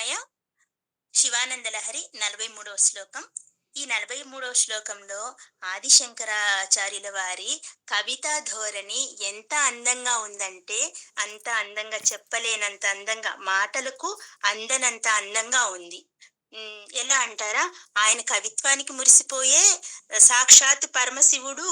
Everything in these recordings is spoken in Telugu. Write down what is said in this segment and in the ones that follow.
శివాయ. శివానంద లహరి 43వ శ్లోకం. ఈ 43వ శ్లోకంలో ఆదిశంకరాచార్యుల వారి కవితా ధోరణి ఎంత అందంగా ఉందంటే, అంత అందంగా చెప్పలేనంత అందంగా, మాటలకు అందనంత అందంగా ఉంది. ఎలా అంటారా? ఆయన కవిత్వానికి మురిసిపోయే సాక్షాత్ పరమశివుడు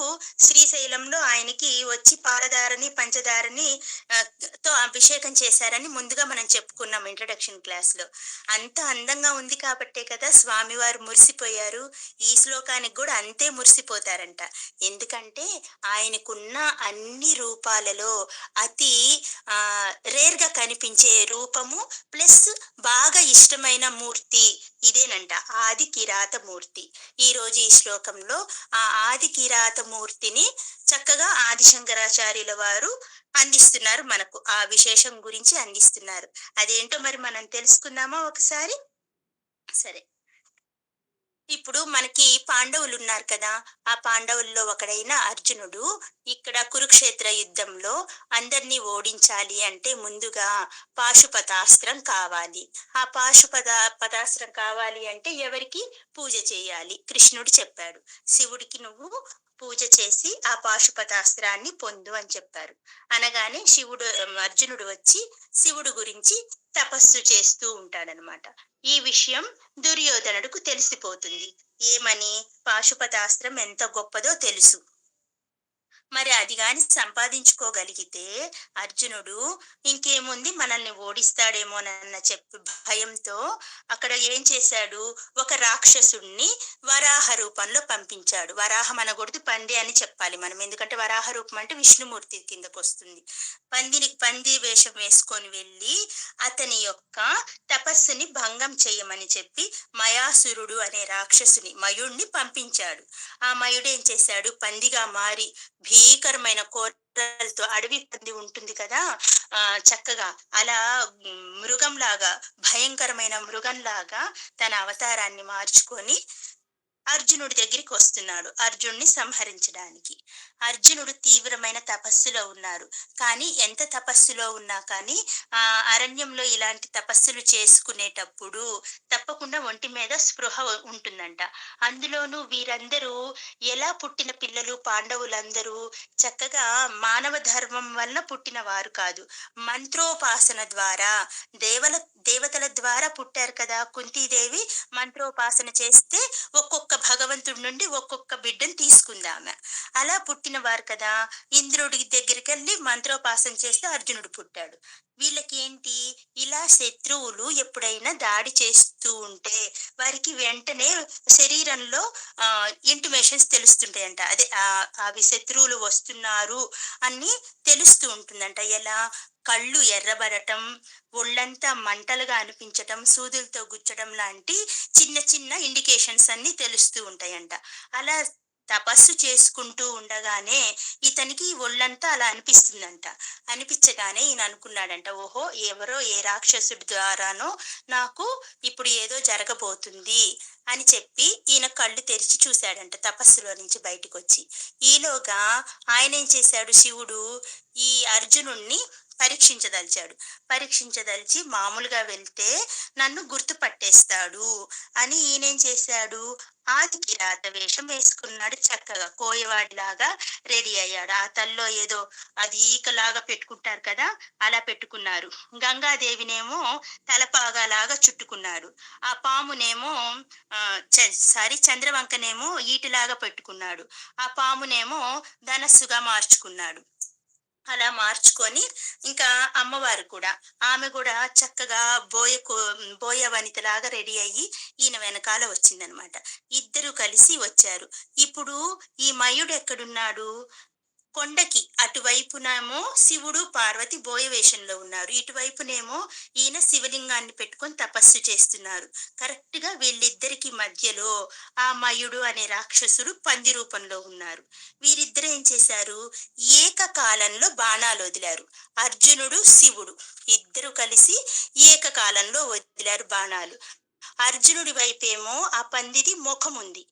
శ్రీశైలంలో ఆయనకి వచ్చి పాలధారని, పంచదారని ఆహ్, తో అభిషేకం చేశారని ముందుగా మనం చెప్పుకున్నాం ఇంట్రడక్షన్ క్లాస్‌లో. అంత అందంగా ఉంది కాబట్టే కదా స్వామివారు మురిసిపోయారు. ఈ శ్లోకానికి గూడా అంతే మురిసిపోతారంట. ఎందుకంటే ఆయనకున్న అన్ని రూపాలలో అతి రేర్‌గా కనిపించే రూపము ప్లస్ బాగా ఇష్టమైన మూర్తి ఇదేనంట. ఆది కిరాత మూర్తి. ఈరోజు ఈ శ్లోకంలో ఆ ఆది కిరాత మూర్తిని చక్కగా ఆది శంకరాచార్యుల వారు అందిస్తున్నారు మనకు. ఆ విశేషం గురించి అందిస్తున్నారు. అదేంటో మరి మనం తెలుసుకుందామా ఒకసారి? సరే. ఇప్పుడు మనకి పాండవులున్నారు కదా! ఆ పాండవుల్లో ఒకడైన అర్జునుడు ఇక్కడ కురుక్షేత్ర యుద్ధంలో అందరిని ఓడించాలి అంటే ముందుగా పాశుపతాస్త్రం కావాలి. ఆ పతాస్త్రం కావాలి అంటే ఎవరికి? పూజ చేయాలి. కృష్ణుడు చెప్పాడు. శివుడికి నువ్వు పూజ చేసి ఆ పాశుపతాస్త్రాన్ని పొందు అని చెప్పారు. అనగానే అర్జునుడు వచ్చి శివుడు గురించి తపస్సు చేస్తూ ఉంటాడనమాట. ఈ విషయం దుర్యోధనుడుకు తెలిసిపోతుంది. ఏమని? పాశుపతాస్త్రం ఎంత గొప్పదో తెలుసు. మరి అది గాని సంపాదించుకోగలిగితే అర్జునుడు ఇంకేముంది మనల్ని ఓడిస్తాడేమోనన్న భయంతో అక్కడ ఏం చేశాడు? ఒక రాక్షసుడిని వరాహ రూపంలో పంపించాడు. వరాహం అనకూడదు, పంది అని చెప్పాలి మనం. ఎందుకంటే వరాహ రూపం అంటే విష్ణుమూర్తి కిందకొస్తుంది. పంది వేషం వేసుకొని వెళ్ళి అతని యొక్క తపస్సుని భంగం చేయమని చెప్పి మయాసురుడు అనే రాక్షసుని మయుణ్ణి పంపించాడు. ఆ మయుడేం చేశాడు? పందిగా మారి భీకరమైన కోరలతో, అడవి పంది ఉంటుంది కదా! చక్కగా అలా మృగంలాగా, భయంకరమైన మృగంలాగా తన అవతారాన్ని మార్చుకొని అర్జునుడి దగ్గరికి వస్తున్నాడు. అర్జునుడిని సంహరించడానికి. అర్జునుడు తీవ్రమైన తపస్సులో ఉన్నారు. కానీ ఎంత తపస్సులో ఉన్నా కానీ అరణ్యంలో ఇలాంటి తపస్సులు చేసుకునేటప్పుడు తప్పకుండా ఒంటి మీద స్పృహ ఉంటుందంట. అందులోనూ వీరందరూ ఎలా పుట్టిన పిల్లలు పాండవులందరూ చక్కగా మానవ ధర్మం వలన పుట్టిన వారు కాదు. మంత్రోపాసన ద్వారా దేవతల ద్వారా పుట్టారు కదా! కుంతీదేవి మంత్రోపాసన చేస్తే ఒక్కొక్క భగవంతుడి నుండి ఒక్కొక్క బిడ్డను తీసుకుందామె. అలా పుట్టినవారు కదా! ఇంద్రుడి దగ్గరికెళ్ళి మంత్రోపాసన చేస్తే అర్జునుడు పుట్టాడు. వీళ్ళకేంటి? ఇలా శత్రువులు ఎప్పుడైనా దాడి చేస్తూ ఉంటే వారికి వెంటనే శరీరంలో ఇంటిమేషన్స్ తెలుస్తుంటాయంట. అదే అవి శత్రువులు వస్తున్నారు అని తెలుస్తూ ఉంటుందంట. ఎలా? కళ్ళు ఎర్రబడటం, ఒళ్ళంతా మంటలుగా అనిపించటం, సూదులతో గుచ్చడం లాంటి చిన్న చిన్న ఇండికేషన్స్ అన్నీ తెలుస్తూ ఉంటాయంట. అలా తపస్సు చేసుకుంటూ ఉండగానే ఇతనికి ఒళ్ళంతా అలా అనిపిస్తుందంట. అనిపించగానే ఈయన అనుకున్నాడంట, ఓహో! ఎవరో ఏ రాక్షసుడి ద్వారానో నాకు ఇప్పుడు ఏదో జరగబోతుంది అని చెప్పి ఈయన కళ్ళు తెరిచి చూశాడంట తపస్సులో నుంచి బయటికొచ్చి. ఈలోగా ఆయనేం చేశాడు శివుడు? ఈ అర్జునుడిని పరీక్షించదలిచాడు. పరీక్షించదలిచి మామూలుగా వెళ్తే నన్ను గుర్తుపట్టేస్తాడు అని ఈయనేం చేశాడు? ఆది కిరాత వేషం వేసుకున్నాడు. చక్కగా కోయవాడిలాగా రెడీ అయ్యాడు. ఆ తల్లో ఏదో అది ఈకలాగా పెట్టుకుంటారు కదా! అలా పెట్టుకున్నారు. గంగాదేవినేమో తలపాగాలాగా చుట్టుకున్నాడు. ఆ పామునేమో చంద్రవంకనేమో ఈటిలాగా పెట్టుకున్నాడు. ఆ పామునేమో ధనస్సుగా మార్చుకున్నాడు. అలా మార్చుకొని ఇంకా అమ్మవారు కూడా, ఆమె కూడా చక్కగా బోయ వనితలాగా రెడీ అయ్యి ఈయన వెనకాల వచ్చిందనమాట. ఇద్దరు కలిసి వచ్చారు. ఇప్పుడు ఈ మయుడు ఎక్కడున్నాడు? కొండకి అటువైపునేమో శివుడు, పార్వతి బోయ వేషంలో ఉన్నారు. ఇటువైపునేమో ఈయన శివలింగాన్ని పెట్టుకొని తపస్సు చేస్తున్నారు. కరెక్ట్‌గా వీళ్ళిద్దరికి మధ్యలో ఆ మయుడు అనే రాక్షసుడు పంది రూపంలో ఉన్నారు. వీరిద్దరు ఏం చేశారు? ఏకకాలంలో బాణాలొదిలారు. అర్జునుడు, శివుడు ఇద్దరు కలిసి ఏకకాలంలో వదిలారు బాణాలు. అర్జునుడి వైపేమో ఆ పందిది ముఖముంది.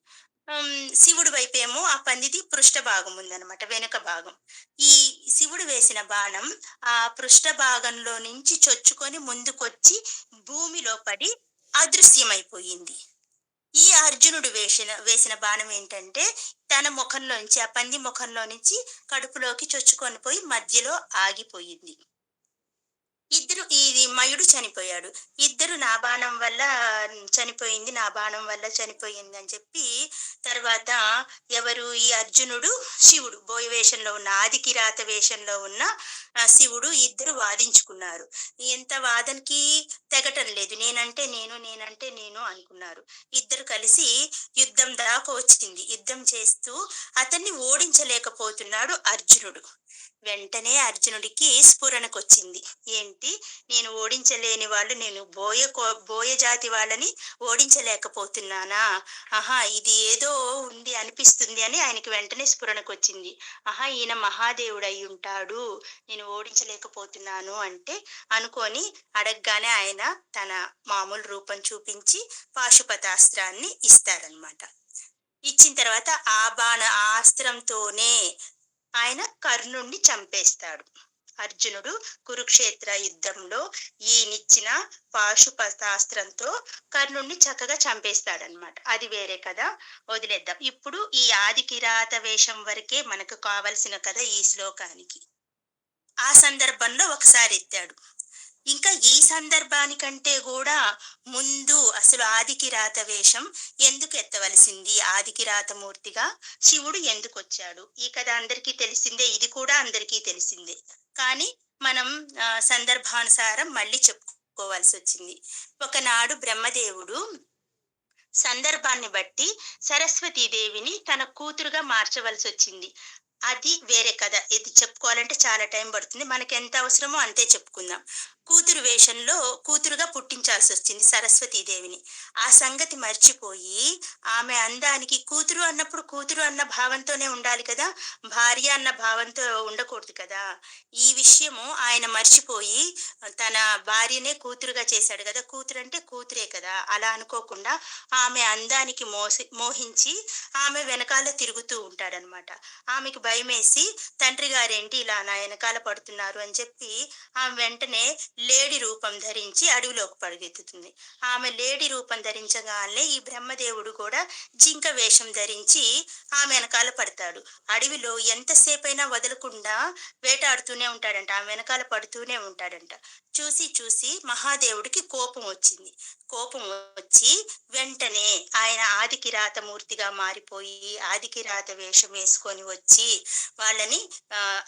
శివుడి వైపేమో ఆ పందిది పృష్ఠ భాగం ఉందన్నమాట. వెనుక భాగం. ఈ శివుడు వేసిన బాణం ఆ పృష్ఠ భాగంలో నుంచి చొచ్చుకొని ముందుకొచ్చి భూమిలో పడి అదృశ్యమైపోయింది. ఈ అర్జునుడు వేసిన బాణం ఏంటంటే, తన ముఖంలోంచి ఆ పంది ముఖంలో నుంచి కడుపులోకి చొచ్చుకొని పోయి మధ్యలో ఆగిపోయింది. ఇది మయుడు చనిపోయాడు. ఇద్దరు నా బాణం వల్ల చనిపోయింది, నా బాణం వల్ల చనిపోయిందని చెప్పి తర్వాత ఈ అర్జునుడు, శివుడు బోయ వేషంలో ఉన్న ఆదికిరాత వేషంలో ఉన్న శివుడు ఇద్దరు వాదించుకున్నారు. ఎంత వాదనకి తెగటం లేదు. నేనంటే నేను, నేనంటే నేను అనుకున్నారు. ఇద్దరు కలిసి యుద్ధం దాకా వచ్చింది. యుద్ధం చేస్తూ అతన్ని ఓడించలేకపోతున్నాడు అర్జునుడు. వెంటనే అర్జునుడికి స్ఫురణకొచ్చింది. ఏంటి, నేను ఓడించలేని వాళ్ళు, నేను బోయ జాతి వాళ్ళని ఓడించలేకపోతున్నానా? ఆహా! ఇది ఏదో ఉంది అనిపిస్తుంది అని ఆయనకి వెంటనే స్ఫురణకొచ్చింది. ఆహా! ఈయన మహాదేవుడయ్యుంటాడు. నేను ఓడించలేకపోతున్నాను అంటే అనుకోని అడగగానే ఆయన తన మామూలు రూపం చూపించి పాశుపతాస్త్రాన్ని ఇస్తారనమాట. ఇచ్చిన తర్వాత ఆ అస్త్రంతోనే ఆయన కర్ణుణ్ణి చంపేస్తాడు. అర్జునుడు కురుక్షేత్ర యుద్ధంలో ఈయనిచ్చిన పాశుపతాస్త్రంతో కర్ణుణ్ణి చక్కగా చంపేస్తాడనమాట. అది వేరే కథ, వదిలేద్దాం. ఇప్పుడు ఈ ఆది కిరాత వేషం వరకే మనకు కావలసిన కథ ఈ శ్లోకానికి. ఆ సందర్భంలో ఒకసారి ఎత్తాడు. ఇంకా ఈ సందర్భానికంటే గూడా ముందు అసలు ఆదికిరాత వేషం ఎందుకు ఎత్తవలసింది? ఆదికిరాత మూర్తిగా శివుడు ఎందుకొచ్చాడు? ఈ కథ అందరికీ తెలిసిందే. ఇది కూడా అందరికీ తెలిసిందే. కానీ మనం సందర్భానుసారం మళ్ళీ చెప్పుకోవాల్సొచ్చింది. ఒకనాడు బ్రహ్మదేవుడు సందర్భాన్ని బట్టి సరస్వతీదేవిని తన కూతురుగా మార్చవలసొచ్చింది. అది వేరే కథ. ఇది చెప్పుకోవాలంటే చాలా టైం పడుతుంది. మనకెంత అవసరమో అంతే చెప్పుకుందాం. కూతురు వేషంలో కూతురుగా పుట్టించాల్సొచ్చింది సరస్వతీదేవిని. ఆ సంగతి మర్చిపోయి ఆమె అందానికి కూతురు అన్నప్పుడు కూతురు అన్న భావంతోనే ఉండాలి కదా! భార్య అన్న భావంతో ఉండకూడదు కదా! ఈ విషయము ఆయన మర్చిపోయి తన భార్యనే కూతురుగా చేశాడు గదా! కూతురంటే కూతురే కదా! అలా అనుకోకుండా ఆమె అందానికి మోహించి ఆమె వెనకాల తిరుగుతూ ఉంటాడనమాట. ఆమెకి భయమేసి తండ్రి గారేంటి ఇలా నా ఎనకాల పడుతున్నారు అని చెప్పి ఆమె వెంటనే లేడి రూపం ధరించి అడవిలోకి పరుగెత్తుతుంది. ఆమె లేడి రూపం ధరించగానే ఈ బ్రహ్మదేవుడు కూడా జింక వేషం ధరించి ఆమె వెనకాల పడతాడు. అడవిలో ఎంతసేపైనా వదలకుండా వేటాడుతూనే ఉంటాడంట. ఆమె వెనకాల పడుతూనే ఉంటాడంట. చూసి చూసి మహాదేవుడికి కోపం వచ్చింది. కోపం వచ్చి వెంటనే ఆయన ఆదికిరాత మూర్తిగా మారిపోయి ఆదికిరాత వేషం వేసుకొని వచ్చి వాళ్ళని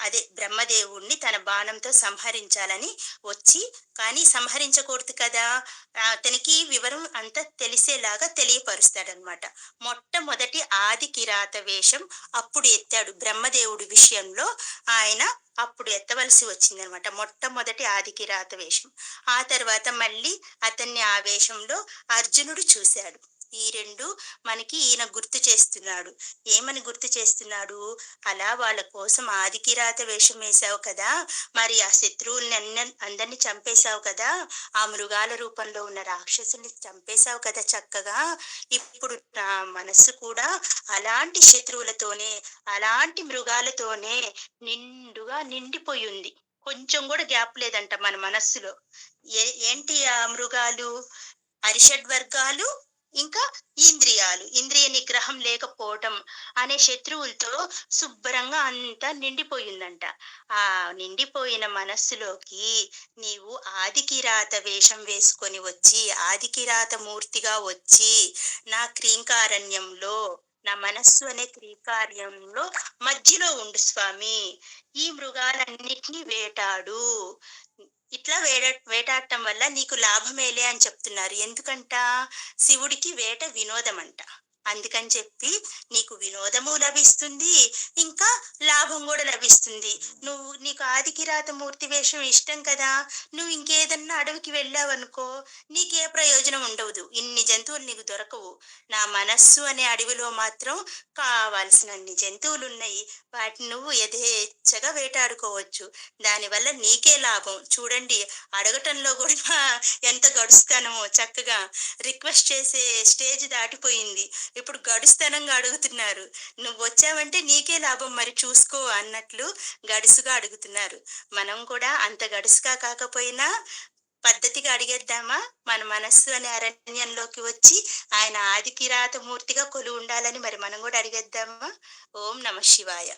అదే బ్రహ్మదేవుణ్ణి తన బాణంతో సంహరించాలని వచ్చి, కానీ సంహరించకూడదు కదా! అతనికి వివరం అంతా తెలిసేలాగా తెలియపరుస్తాడనమాట. మొట్టమొదటి ఆదికిరాత వేషం అప్పుడు ఎత్తాడు. బ్రహ్మదేవుడి విషయంలో ఆయన అప్పుడు ఎత్తవలసి వచ్చిందనమాట. మొట్టమొదటి ఆదికిరాత వేషం. ఆ తర్వాత మళ్ళీ అతన్ని ఆ వేషంలో అర్జునుడు చూశాడు. ఈ 2 మనకి ఈయన గుర్తు చేస్తున్నాడు. ఏమని గుర్తు చేస్తున్నాడు? అలా వాళ్ళ కోసం ఆదికిరాత వేషం వేశావు కదా! మరి ఆ శత్రువుల్ని అందరిని చంపేశావు కదా! ఆ మృగాల రూపంలో ఉన్న రాక్షసుల్ని చంపేశావు కదా చక్కగా! ఇప్పుడు నా మనస్సు కూడా అలాంటి శత్రువులతోనే, అలాంటి మృగాలతోనే నిండుగా నిండిపోయుంది. కొంచెం గూడా గ్యాప్ లేదంట మన మనస్సులో. ఏంటి ఆ మృగాలు? అరిషడ్వర్గాలు, ఇంకా ఇంద్రియాలు. ఇంద్రియ నిగ్రహం లేకపోవటం అనే శత్రువులతో శుభ్రంగా అంతా నిండిపోయిందంట. ఆ నిండిపోయిన మనస్సులోకి నీవు ఆదికిరాత వేషం వేసుకొని వచ్చి, ఆదికిరాత మూర్తిగా వచ్చి, నా క్రీంకారణ్యంలో, నా మనస్సు అనే క్రీకార్యంలో మధ్యలో ఉండు స్వామి. ఈ మృగాలన్నిటినీ వేటాడు. ఇట్లా వేటాడటం వల్ల నీకు లాభమేలే అని చెప్తున్నారు. ఎందుకంట? శివుడికి వేట వినోదమంట. అందుకని చెప్పి నీకు వినోదము లభిస్తుంది, ఇంకా లాభం గూడా లభిస్తుంది. నీకు ఆదికిరాత మూర్తి వేషం ఇష్టం కదా! నువ్వు ఇంకేదన్నా అడవికి వెళ్ళావనుకో, నీకే ప్రయోజనం ఉండదు. ఇన్ని జంతువులు నీకు దొరకవు. నా మనస్సు అనే అడవిలో మాత్రం కావాల్సినన్ని జంతువులున్నయి. వాటిని నువ్వు యథేచ్ఛగా వేటాడుకోవచ్చు. దానివల్ల నీకే లాభం. చూడండి, అడగటంలో గూడా ఎంత గడుస్తానో చక్కగా రిక్వెస్ట్ చేసే స్టేజ్ దాటిపోయింది. ఇప్పుడు గడుస్తనంగా అడుగుతున్నారు. "నువ్వొచ్చావంటే నీకే లాభం మరి చూసుకో" అన్నట్లు గడుసుగా అడుగుతున్నారు. మనం కూడా అంత గడుసుగా కాకపోయినా పద్ధతిగా అడిగేద్దామా? మన మనస్సు అనే అరణ్యంలోకి వచ్చి ఆయన ఆదికిరాతమూర్తిగా కొలువుండాలని మరి మనం గూడా అడిగేద్దామా? ఓం నమః శివాయ.